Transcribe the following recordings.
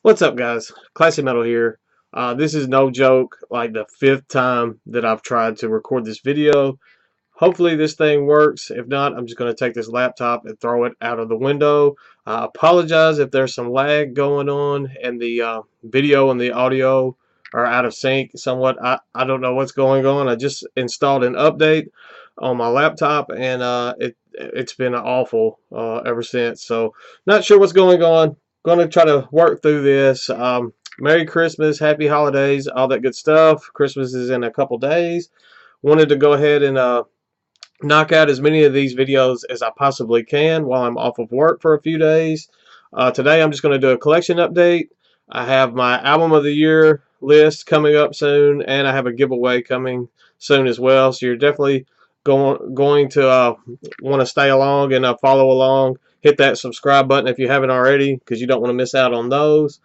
What's up, guys? Classy Metal here. This is no joke, like the fifth time that I've tried to record this video. Hopefully this thing works. If not, I'm just going to take this laptop and throw it out of the window. I apologize if there's some lag going on and the video and the audio are out of sync somewhat. I don't know what's going on. I just installed an update on my laptop and it's been awful ever since. So not sure what's going on. Going to try to work through this. Merry Christmas, Happy Holidays, all that good stuff. Christmas is in a couple days. Wanted to go ahead and knock out as many of these videos as I possibly can while I'm off of work for a few days. Today I'm just going to do a collection update. I have my album of the year list coming up soon, and I have a giveaway coming soon as well. So you're definitely going to want to stay along and follow along. Hit that subscribe button if you haven't already, because you don't want to miss out on those.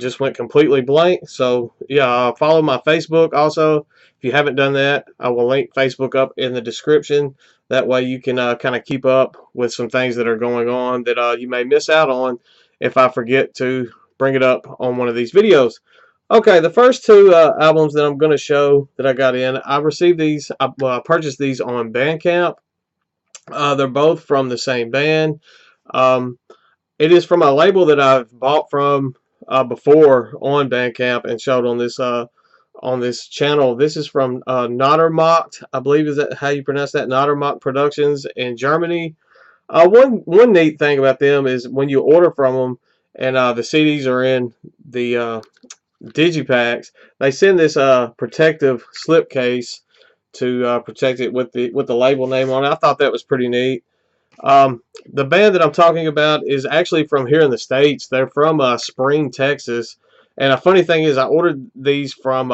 Just went completely blank. So yeah, follow my Facebook also. If you haven't done that, I will link Facebook up in the description. That way you can kind of keep up with some things that are going on that you may miss out on if I forget to bring it up on one of these videos. Okay, the first two albums that I'm going to show that I got in, I received these, I purchased these on Bandcamp. They're both from the same band. Um, it is from a label that I've bought from before on Bandcamp and showed on this channel. This is from Nottermock, I believe is that how you pronounce that? Nottermock Productions in Germany. One neat thing about them is when you order from them and the CDs are in the digipacks, they send this protective slipcase to protect it with the label name on it. I thought that was pretty neat. The band that I'm talking about is actually from here in the States. They're from Spring, Texas. And a funny thing is I ordered these from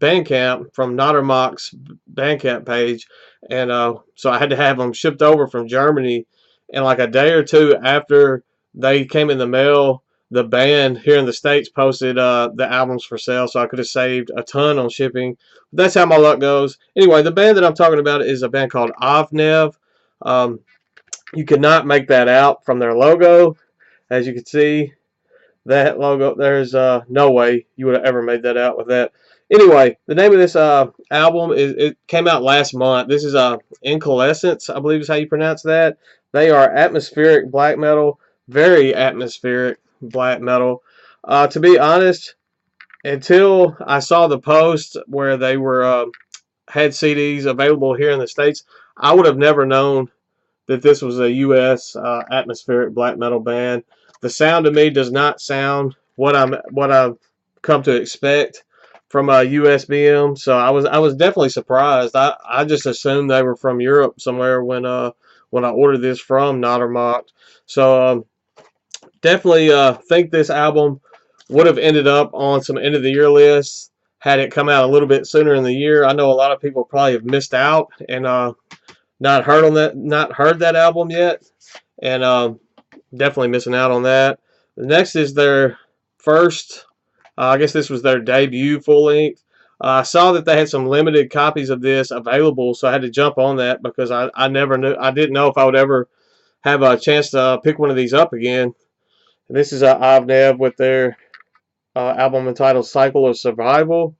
Bandcamp, from Nottermock's Bandcamp page. And so I had to have them shipped over from Germany. And like a day or two after they came in the mail, the band here in the States posted the albums for sale. So I could have saved a ton on shipping. But that's how my luck goes. Anyway, the band that I'm talking about is a band called Ovnev. You could not make that out from their logo. As you can see, that logo, there's no way you would have ever made that out with that. Anyway, the name of this album, it came out last month. This is Incalescence, I believe is how you pronounce that. They are atmospheric black metal, very atmospheric black metal. To be honest, until I saw the post where they were had CDs available here in the States, I would have never known that this was a U.S. Atmospheric black metal band. The sound to me does not sound what I've come to expect from a USBM. So I was definitely surprised. I just assumed they were from Europe somewhere when I ordered this from Nottermock. So definitely think this album would have ended up on some end of the year lists had it come out a little bit sooner in the year. I know a lot of people probably have missed out and not heard that album yet, and definitely missing out on that. The next is their first, I guess this was their debut full length. I saw that they had some limited copies of this available, so I had to jump on that because I didn't know if I would ever have a chance to pick one of these up again. And this is Ovnev with their album entitled "Cycle of Survival."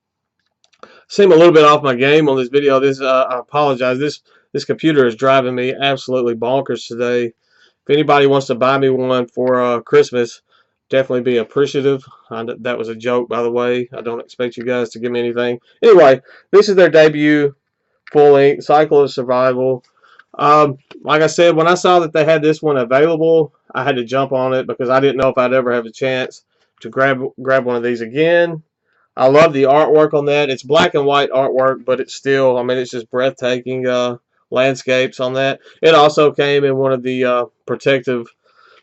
Seem a little bit off my game on this video. I apologize. This computer is driving me absolutely bonkers today. If anybody wants to buy me one for Christmas, definitely be appreciative. That was a joke, by the way. I don't expect you guys to give me anything. Anyway, this is their debut full-length, Cycle of Survival. Like I said, when I saw that they had this one available, I had to jump on it because I didn't know if I'd ever have a chance to grab one of these again. I love the artwork on that. It's black and white artwork, but it's still, I mean, it's just breathtaking landscapes on that. It also came in one of the protective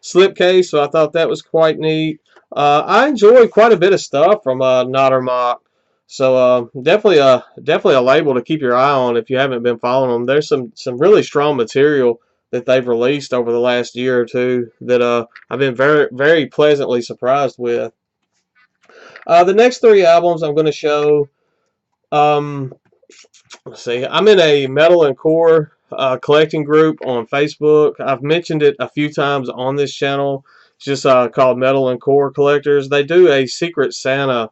slipcase, so I thought that was quite neat. I enjoy quite a bit of stuff from Nottermock, so definitely a label to keep your eye on if you haven't been following them. There's some really strong material that they've released over the last year or two that I've been very, very pleasantly surprised with. The next three albums I'm going to show, let's see, I'm in a metal and core collecting group on Facebook. I've mentioned it a few times on this channel. It's just called Metal and Core Collectors. They do a Secret Santa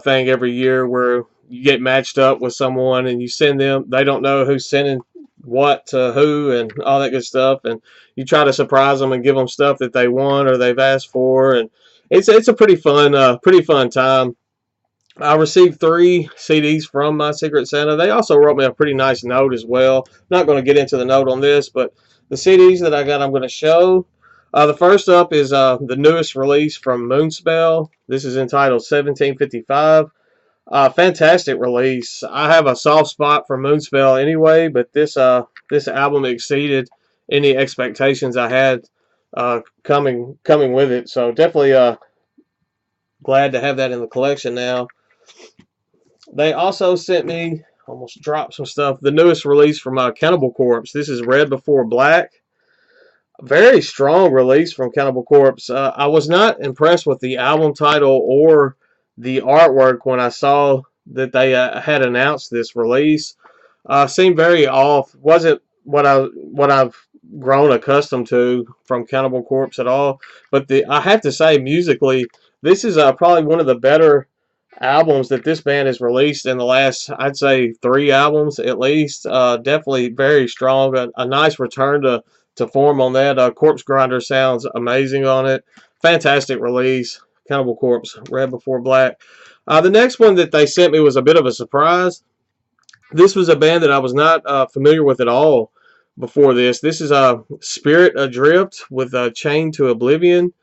thing every year where you get matched up with someone and you send them. They don't know who's sending what to who and all that good stuff, and you try to surprise them and give them stuff that they want or they've asked for, and it's a pretty fun time. I received 3 CDs from my Secret Santa. They also wrote me a pretty nice note as well. Not going to get into the note on this, but the CDs that I got I'm going to show. The first up is the newest release from Moonspell. This is entitled 1755. Fantastic release. I have a soft spot for Moonspell anyway, but this album exceeded any expectations I had coming with it. So definitely glad to have that in the collection now. They also sent me, almost dropped some stuff, the newest release from Cannibal Corpse. This is Red Before Black. Very strong release from Cannibal Corpse. I was not impressed with the album title or the artwork when I saw that they had announced this release. Seemed very off. Wasn't what I've grown accustomed to from Cannibal Corpse at all. But I have to say, musically, this is probably one of the better albums that this band has released in the last, I'd say, 3 albums at least. Definitely very strong. A nice return to form on that. Corpse Grinder sounds amazing on it. Fantastic release. Cannibal Corpse, Red Before Black. The next one that they sent me was a bit of a surprise. This was a band that I was not familiar with at all before this. This is Spirit Adrift with Chained to Oblivion.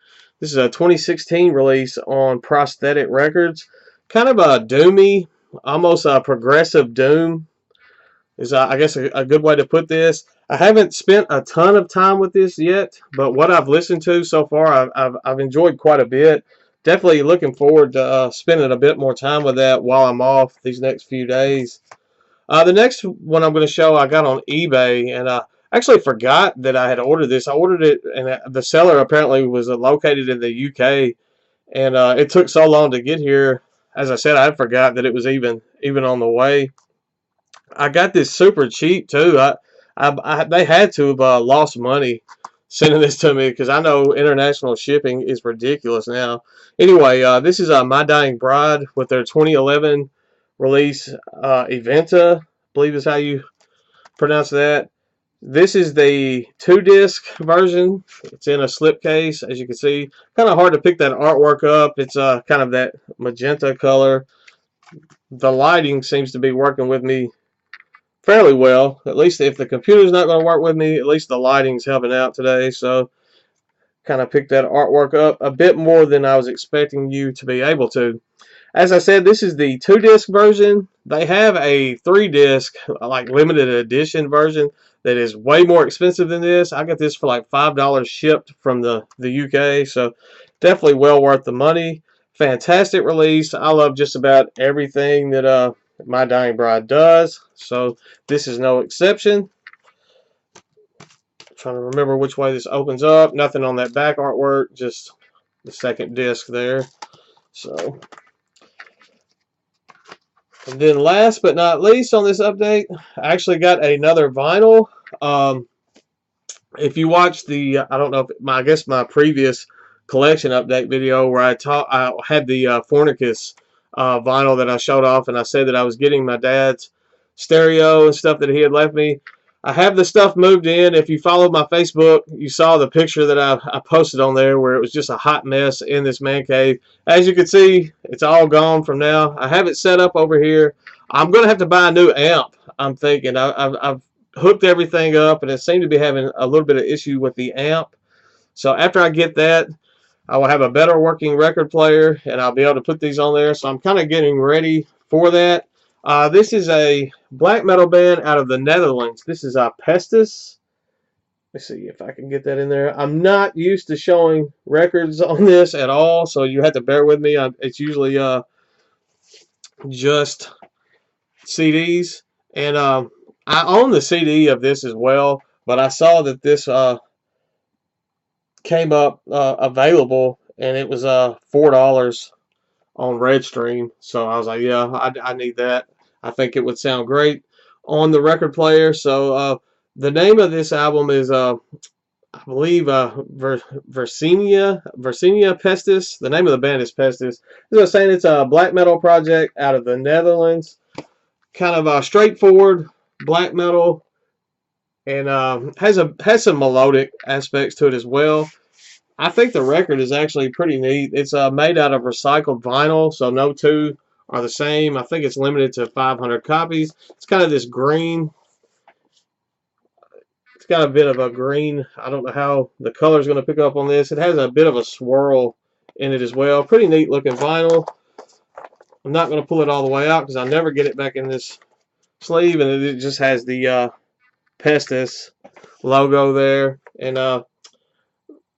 This is a 2016 release on Prosthetic Records. Kind of a doomy, almost a progressive doom is, I guess, a good way to put this. I haven't spent a ton of time with this yet, but what I've listened to so far, I've enjoyed quite a bit. Definitely looking forward to spending a bit more time with that while I'm off these next few days. The next one I'm going to show I got on eBay, and I actually forgot that I had ordered this. I ordered it, and the seller apparently was located in the UK, and it took so long to get here. As I said, I forgot that it was even on the way. I got this super cheap too. They had to have lost money sending this to me because I know international shipping is ridiculous now. Anyway, this is My Dying Bride with their 2011 release, Eventa, I believe is how you pronounce that. This is the 2-disc version. It's in a slipcase, as you can see. Kind of hard to pick that artwork up. It's kind of that magenta color. The lighting seems to be working with me fairly well. At least if the computer's not going to work with me, at least the lighting's helping out today. So kind of picked that artwork up a bit more than I was expecting you to be able to. As I said, this is the 2-disc version. They have a 3-disc, like limited edition version that is way more expensive than this. I got this for like $5 shipped from the UK, so definitely well worth the money. Fantastic release. I love just about everything that My Dying Bride does, so this is no exception. I'm trying to remember which way this opens up. Nothing on that back artwork, just the 2nd disc there. So, and then last but not least on this update, I actually got another vinyl. If you watch the, I don't know if I guess my previous collection update video where I had the Fornicus vinyl that I showed off, and I said that I was getting my dad's stereo and stuff that he had left me. I have the stuff moved in. If you followed my Facebook, you saw the picture that I posted on there where it was just a hot mess in this man cave. As you can see, it's all gone from now. I have it set up over here. I'm going to have to buy a new amp, I'm thinking. I've hooked everything up, and it seemed to be having a little bit of issue with the amp. So after I get that, I will have a better working record player, and I'll be able to put these on there. So I'm kind of getting ready for that. This is a black metal band out of the Netherlands. This is Pestis. Let's see if I can get that in there. I'm not used to showing records on this at all, so you have to bear with me. It's usually just CDs. And I own the CD of this as well, but I saw that this came up available, and it was $4 on Redstream. So I was like, yeah, I need that. I think it would sound great on the record player. So the name of this album is I believe Yersinia Pestis. The name of the band is Pestis. As I was saying, it's a black metal project out of the Netherlands. Kind of straightforward black metal, and has some melodic aspects to it as well. I think the record is actually pretty neat. It's made out of recycled vinyl, so no two are the same. I think it's limited to 500 copies. It's kind of this green. It's got a bit of a green. I don't know how the color is going to pick up on this. It has a bit of a swirl in it as well. Pretty neat looking vinyl. I'm not going to pull it all the way out because I never get it back in this sleeve, and it just has the Pestis logo there. And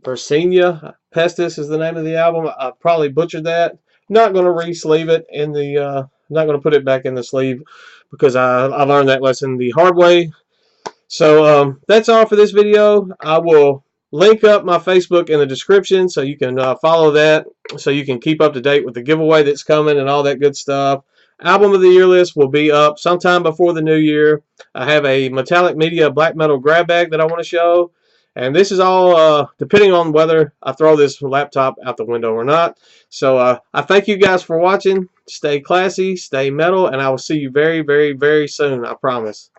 Yersinia Pestis is the name of the album. I probably butchered that. Not going to re-sleeve it in the. Not going to put it back in the sleeve because I learned that lesson the hard way. So that's all for this video. I will link up my Facebook in the description so you can follow that, so you can keep up to date with the giveaway that's coming and all that good stuff. Album of the year list will be up sometime before the new year. I have a Metallic Media black metal grab bag that I want to show. And this is all depending on whether I throw this laptop out the window or not. So I thank you guys for watching. Stay classy, stay metal, and I will see you very, very, very soon, I promise.